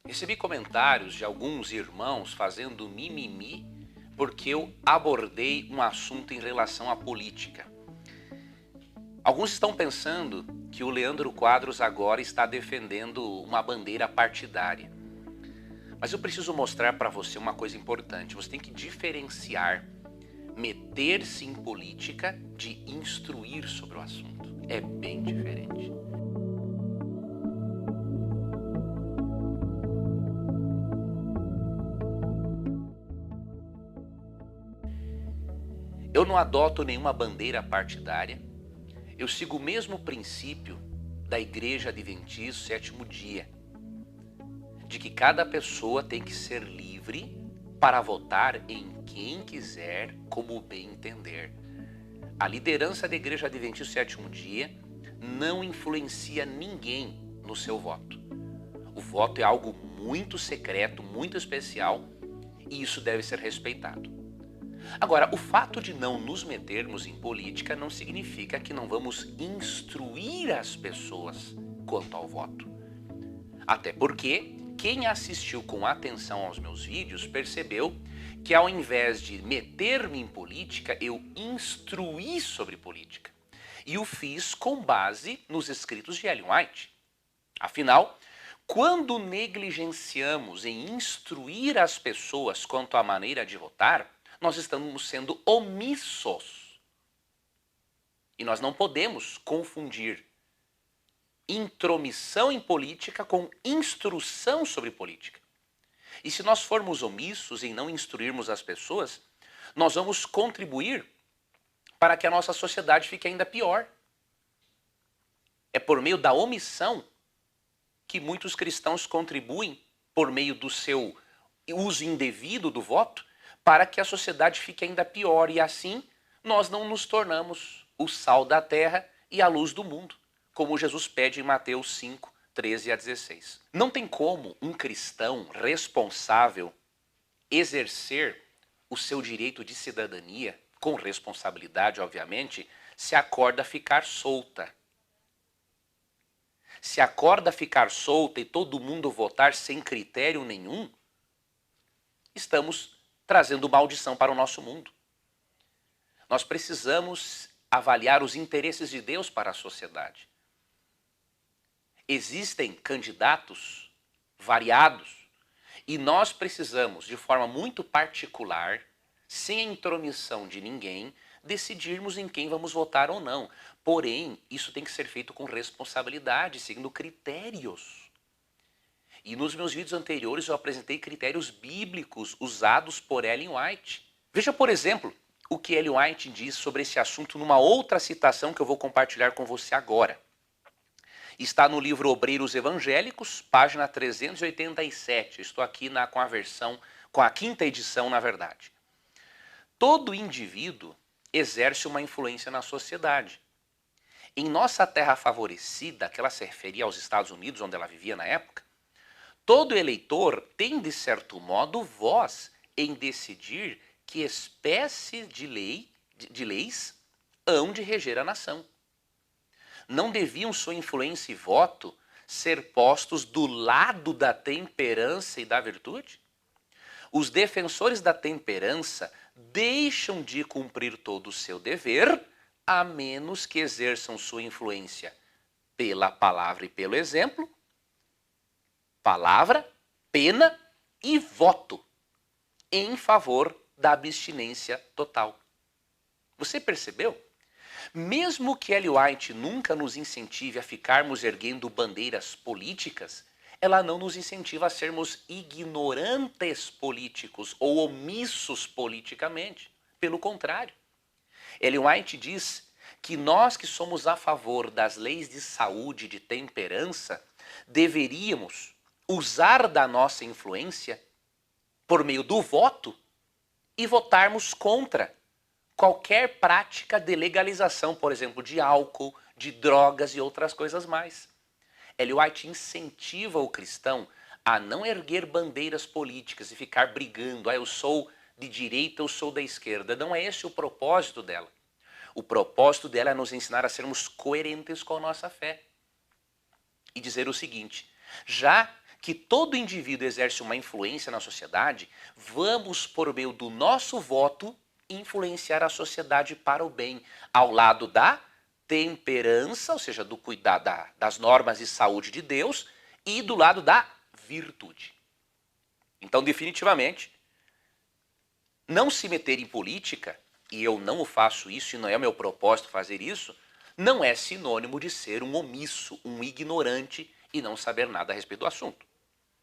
Recebi comentários de alguns irmãos fazendo mimimi porque eu abordei um assunto em relação à política. Alguns estão pensando que o Leandro Quadros agora está defendendo uma bandeira partidária. Mas eu preciso mostrar para você uma coisa importante. Você tem que diferenciar meter-se em política de instruir sobre o assunto. É bem diferente. Eu não adoto nenhuma bandeira partidária. Eu sigo o mesmo princípio da Igreja Adventista Sétimo Dia, de que cada pessoa tem que ser livre para votar em quem quiser, como bem entender. A liderança da Igreja Adventista Sétimo Dia não influencia ninguém no seu voto. O voto é algo muito secreto, muito especial, e isso deve ser respeitado. Agora, o fato de não nos metermos em política não significa que não vamos instruir as pessoas quanto ao voto. Até porque quem assistiu com atenção aos meus vídeos percebeu que ao invés de meter-me em política, eu instruí sobre política. E o fiz com base nos escritos de Ellen White. Afinal, quando negligenciamos em instruir as pessoas quanto à maneira de votar, nós estamos sendo omissos. E nós não podemos confundir intromissão em política com instrução sobre política. E se nós formos omissos em não instruirmos as pessoas, nós vamos contribuir para que a nossa sociedade fique ainda pior. É por meio da omissão que muitos cristãos contribuem, por meio do seu uso indevido do voto, para que a sociedade fique ainda pior e assim nós não nos tornamos o sal da terra e a luz do mundo, como Jesus pede em Mateus 5, 13 a 16. Não tem como um cristão responsável exercer o seu direito de cidadania, com responsabilidade, obviamente, se a corda ficar solta. Se a corda ficar solta e todo mundo votar sem critério nenhum, estamos trazendo maldição para o nosso mundo. Nós precisamos avaliar os interesses de Deus para a sociedade. Existem candidatos variados e nós precisamos, de forma muito particular, sem a intromissão de ninguém, decidirmos em quem vamos votar ou não. Porém, isso tem que ser feito com responsabilidade, seguindo critérios. E nos meus vídeos anteriores eu apresentei critérios bíblicos usados por Ellen White. Veja, por exemplo, o que Ellen White diz sobre esse assunto numa outra citação que eu vou compartilhar com você agora. Está no livro Obreiros Evangélicos, página 387. Estou aqui com a quinta edição, na verdade. Todo indivíduo exerce uma influência na sociedade. Em nossa terra favorecida, que ela se referia aos Estados Unidos, onde ela vivia na época, todo eleitor tem, de certo modo, voz em decidir que espécie de leis hão de reger a nação. Não deviam sua influência e voto ser postos do lado da temperança e da virtude? Os defensores da temperança deixam de cumprir todo o seu dever, a menos que exerçam sua influência pela palavra e pelo exemplo, palavra, pena e voto em favor da abstinência total. Você percebeu? Mesmo que Ellen White nunca nos incentive a ficarmos erguendo bandeiras políticas, ela não nos incentiva a sermos ignorantes políticos ou omissos politicamente. Pelo contrário. Ellen White diz que nós que somos a favor das leis de saúde e de temperança deveríamos usar da nossa influência por meio do voto e votarmos contra qualquer prática de legalização, por exemplo, de álcool, de drogas e outras coisas mais. Ellen White incentiva o cristão a não erguer bandeiras políticas e ficar brigando. Eu sou de direita, eu sou da esquerda. Não é esse o propósito dela. O propósito dela é nos ensinar a sermos coerentes com a nossa fé. E dizer o seguinte: já que todo indivíduo exerce uma influência na sociedade, vamos, por meio do nosso voto, influenciar a sociedade para o bem, ao lado da temperança, ou seja, do cuidado das normas de saúde de Deus, e do lado da virtude. Então, definitivamente, não se meter em política, e eu não o faço isso, e não é meu propósito fazer isso, não é sinônimo de ser um omisso, um ignorante e não saber nada a respeito do assunto.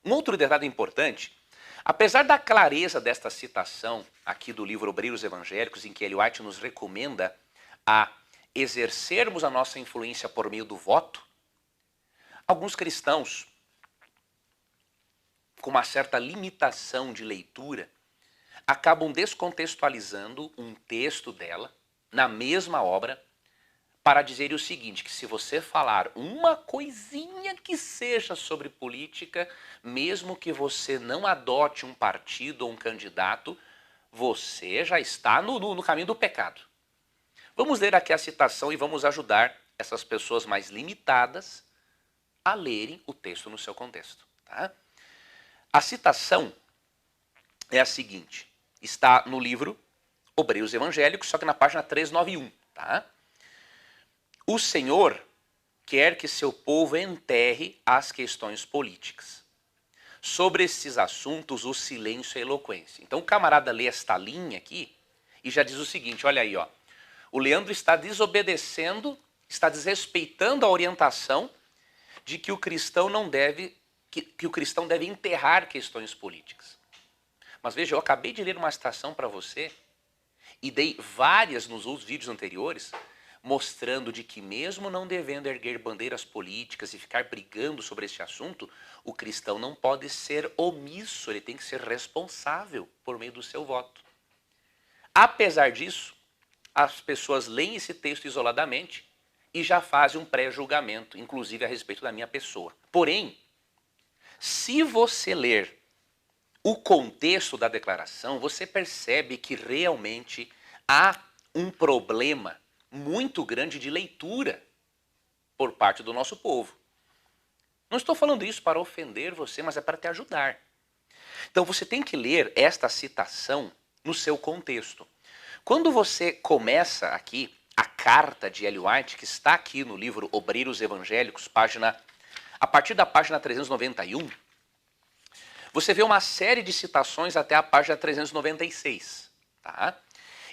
Um outro detalhe importante, apesar da clareza desta citação aqui do livro Obreiros Evangélicos, em que Ellen White nos recomenda a exercermos a nossa influência por meio do voto, alguns cristãos, com uma certa limitação de leitura, acabam descontextualizando um texto dela, na mesma obra, para dizer o seguinte, que se você falar uma coisinha que seja sobre política, mesmo que você não adote um partido ou um candidato, você já está no caminho do pecado. Vamos ler aqui a citação e vamos ajudar essas pessoas mais limitadas a lerem o texto no seu contexto. Tá? A citação é a seguinte, está no livro Obreiros Evangélicos, só que na página 391. Tá? O Senhor quer que seu povo enterre as questões políticas. Sobre esses assuntos, o silêncio é eloquência. Então o camarada lê esta linha aqui e já diz o seguinte, olha aí, ó. O Leandro está desobedecendo, está desrespeitando a orientação de que o cristão não deve, que o cristão deve enterrar questões políticas. Mas veja, eu acabei de ler uma citação para você e dei várias nos outros vídeos anteriores, mostrando de que mesmo não devendo erguer bandeiras políticas e ficar brigando sobre este assunto, o cristão não pode ser omisso, ele tem que ser responsável por meio do seu voto. Apesar disso, as pessoas leem esse texto isoladamente e já fazem um pré-julgamento, inclusive a respeito da minha pessoa. Porém, se você ler o contexto da declaração, você percebe que realmente há um problema muito grande de leitura por parte do nosso povo. Não estou falando isso para ofender você, mas é para te ajudar. Então você tem que ler esta citação no seu contexto. Quando você começa aqui a carta de Ellen White, que está aqui no livro Obreiros Evangélicos, a partir da página 391, você vê uma série de citações até a página 396. Tá?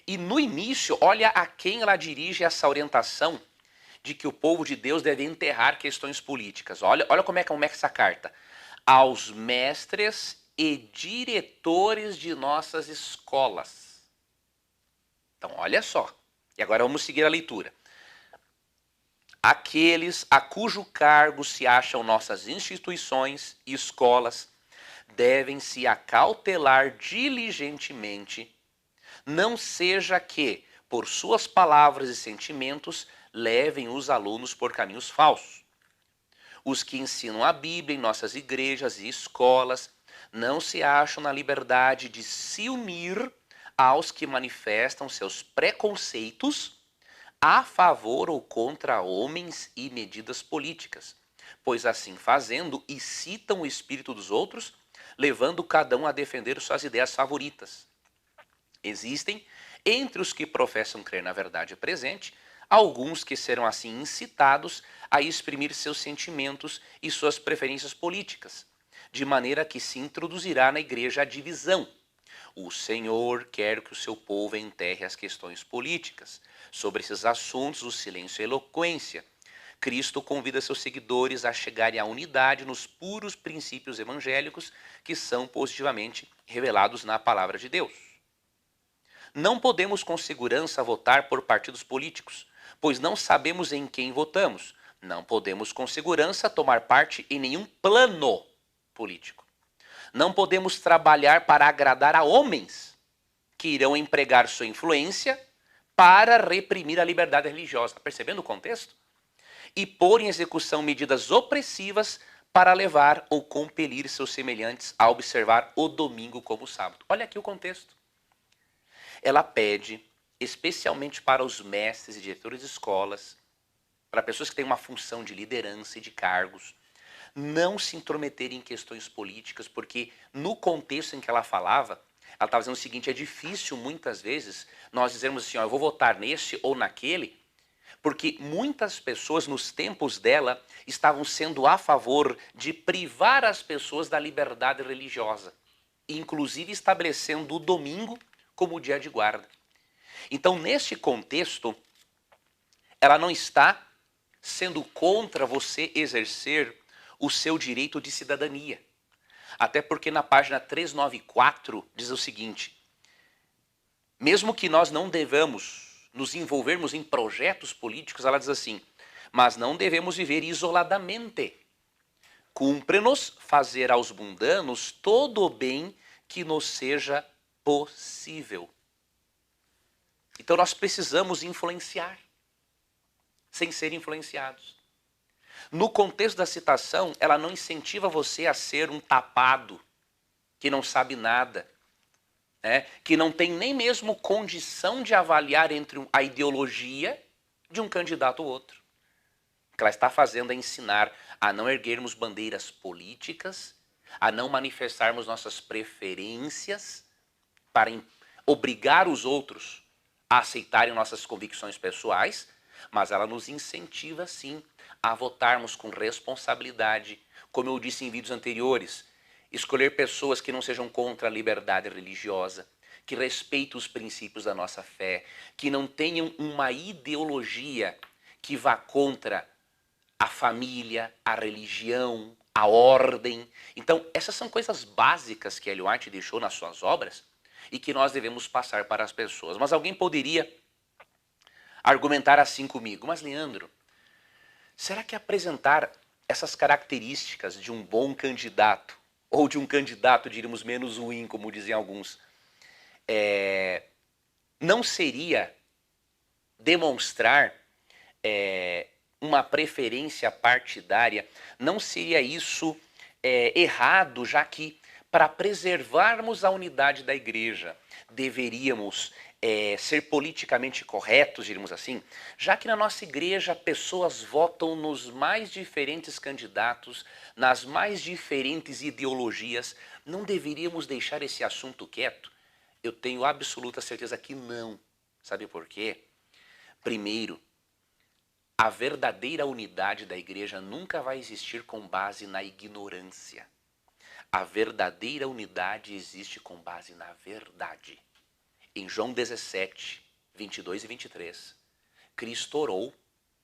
E no início, olha a quem ela dirige essa orientação de que o povo de Deus deve enterrar questões políticas. Olha como é que começa essa carta. Aos mestres e diretores de nossas escolas. Então, olha só. E agora vamos seguir a leitura. Aqueles a cujo cargo se acham nossas instituições e escolas devem se acautelar diligentemente, não seja que, por suas palavras e sentimentos, levem os alunos por caminhos falsos. Os que ensinam a Bíblia em nossas igrejas e escolas não se acham na liberdade de se unir aos que manifestam seus preconceitos a favor ou contra homens e medidas políticas, pois assim fazendo excitam o espírito dos outros, levando cada um a defender suas ideias favoritas. Existem, entre os que professam crer na verdade presente, alguns que serão assim incitados a exprimir seus sentimentos e suas preferências políticas, de maneira que se introduzirá na igreja a divisão. O Senhor quer que o seu povo enterre as questões políticas. Sobre esses assuntos, o silêncio é eloquência. Cristo convida seus seguidores a chegarem à unidade nos puros princípios evangélicos que são positivamente revelados na palavra de Deus. Não podemos com segurança votar por partidos políticos, pois não sabemos em quem votamos. Não podemos com segurança tomar parte em nenhum plano político. Não podemos trabalhar para agradar a homens que irão empregar sua influência para reprimir a liberdade religiosa. Tá percebendo o contexto? E pôr em execução medidas opressivas para levar ou compelir seus semelhantes a observar o domingo como sábado. Olha aqui o contexto. Ela pede, especialmente para os mestres e diretores de escolas, para pessoas que têm uma função de liderança e de cargos, não se intrometer em questões políticas, porque no contexto em que ela falava, ela estava dizendo o seguinte: é difícil muitas vezes nós dizermos assim, ó, eu vou votar nesse ou naquele, porque muitas pessoas nos tempos dela estavam sendo a favor de privar as pessoas da liberdade religiosa, inclusive estabelecendo o domingo como dia de guarda. Então, neste contexto, ela não está sendo contra você exercer o seu direito de cidadania. Até porque na página 394 diz o seguinte: mesmo que nós não devamos nos envolvermos em projetos políticos, ela diz assim, mas não devemos viver isoladamente. Cumpre-nos fazer aos mundanos todo o bem que nos seja possível. Então nós precisamos influenciar, sem ser influenciados. No contexto da citação, ela não incentiva você a ser um tapado, que não sabe nada, que não tem nem mesmo condição de avaliar entre a ideologia de um candidato ou outro. O que ela está fazendo é ensinar a não erguermos bandeiras políticas, a não manifestarmos nossas preferências para obrigar os outros a aceitarem nossas convicções pessoais, mas ela nos incentiva sim a votarmos com responsabilidade, como eu disse em vídeos anteriores, escolher pessoas que não sejam contra a liberdade religiosa, que respeitem os princípios da nossa fé, que não tenham uma ideologia que vá contra a família, a religião, a ordem. Então, essas são coisas básicas que Ellen White deixou nas suas obras e que nós devemos passar para as pessoas. Mas alguém poderia argumentar assim comigo: mas Leandro, será que apresentar essas características de um bom candidato, ou de um candidato, diríamos, menos ruim, como diziam alguns, não seria demonstrar uma preferência partidária? Não seria isso errado, já que para preservarmos a unidade da igreja deveríamos ser politicamente corretos, diríamos assim, já que na nossa igreja pessoas votam nos mais diferentes candidatos, nas mais diferentes ideologias, não deveríamos deixar esse assunto quieto? Eu tenho absoluta certeza que não. Sabe por quê? Primeiro, a verdadeira unidade da igreja nunca vai existir com base na ignorância. A verdadeira unidade existe com base na verdade. Em João 17, 22 e 23, Cristo orou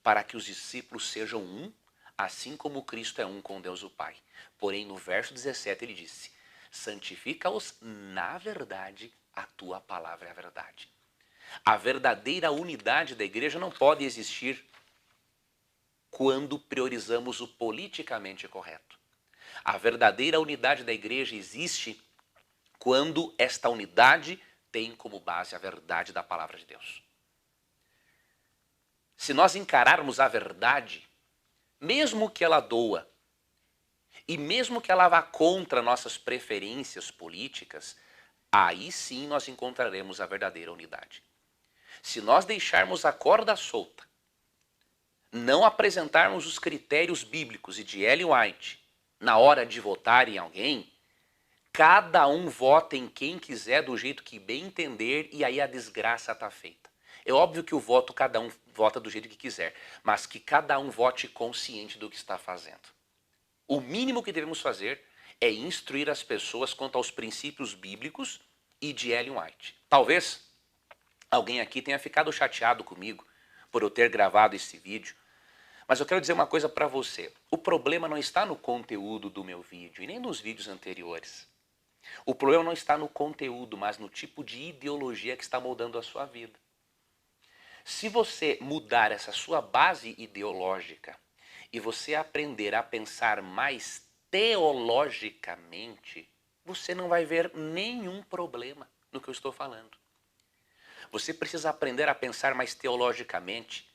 para que os discípulos sejam um, assim como Cristo é um com Deus o Pai. Porém, no verso 17 ele disse: santifica-os na verdade, a tua palavra é a verdade. A verdadeira unidade da igreja não pode existir quando priorizamos o politicamente correto. A verdadeira unidade da igreja existe quando esta unidade tem como base a verdade da palavra de Deus. Se nós encararmos a verdade, mesmo que ela doa, e mesmo que ela vá contra nossas preferências políticas, aí sim nós encontraremos a verdadeira unidade. Se nós deixarmos a corda solta, não apresentarmos os critérios bíblicos e de Ellen White na hora de votar em alguém, cada um vota em quem quiser do jeito que bem entender e aí a desgraça está feita. É óbvio que o voto, cada um vota do jeito que quiser, mas que cada um vote consciente do que está fazendo. O mínimo que devemos fazer é instruir as pessoas quanto aos princípios bíblicos e de Ellen White. Talvez alguém aqui tenha ficado chateado comigo por eu ter gravado esse vídeo, mas eu quero dizer uma coisa para você. O problema não está no conteúdo do meu vídeo e nem nos vídeos anteriores. O problema não está no conteúdo, mas no tipo de ideologia que está moldando a sua vida. Se você mudar essa sua base ideológica e você aprender a pensar mais teologicamente, você não vai ver nenhum problema no que eu estou falando. Você precisa aprender a pensar mais teologicamente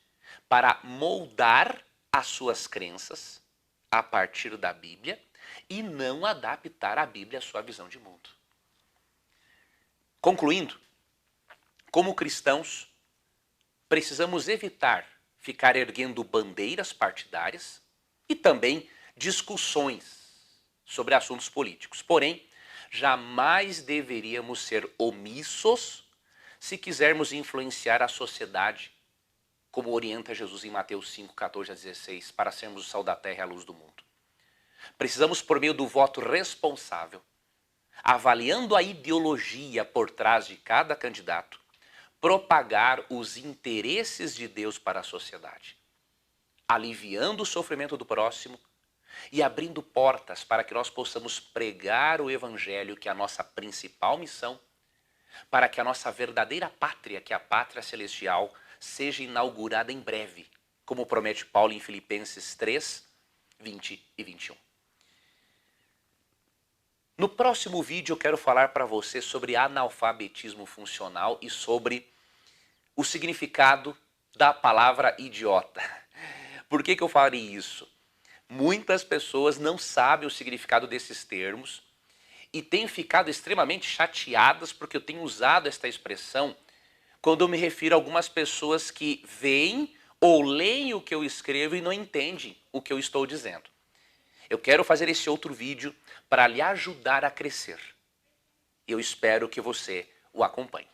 para moldar as suas crenças a partir da Bíblia e não adaptar a Bíblia à sua visão de mundo. Concluindo, como cristãos, precisamos evitar ficar erguendo bandeiras partidárias e também discussões sobre assuntos políticos. Porém, jamais deveríamos ser omissos se quisermos influenciar a sociedade, como orienta Jesus em Mateus 5, 14 a 16, para sermos o sal da terra e a luz do mundo. Precisamos, por meio do voto responsável, avaliando a ideologia por trás de cada candidato, propagar os interesses de Deus para a sociedade, aliviando o sofrimento do próximo e abrindo portas para que nós possamos pregar o evangelho, que é a nossa principal missão, para que a nossa verdadeira pátria, que é a pátria celestial, seja inaugurada em breve, como promete Paulo em Filipenses 3, 20 e 21. No próximo vídeo eu quero falar para você sobre analfabetismo funcional e sobre o significado da palavra idiota. Por que eu falei isso? Muitas pessoas não sabem o significado desses termos e têm ficado extremamente chateadas porque eu tenho usado esta expressão quando eu me refiro a algumas pessoas que veem ou leem o que eu escrevo e não entendem o que eu estou dizendo. Eu quero fazer esse outro vídeo para lhe ajudar a crescer. Eu espero que você o acompanhe.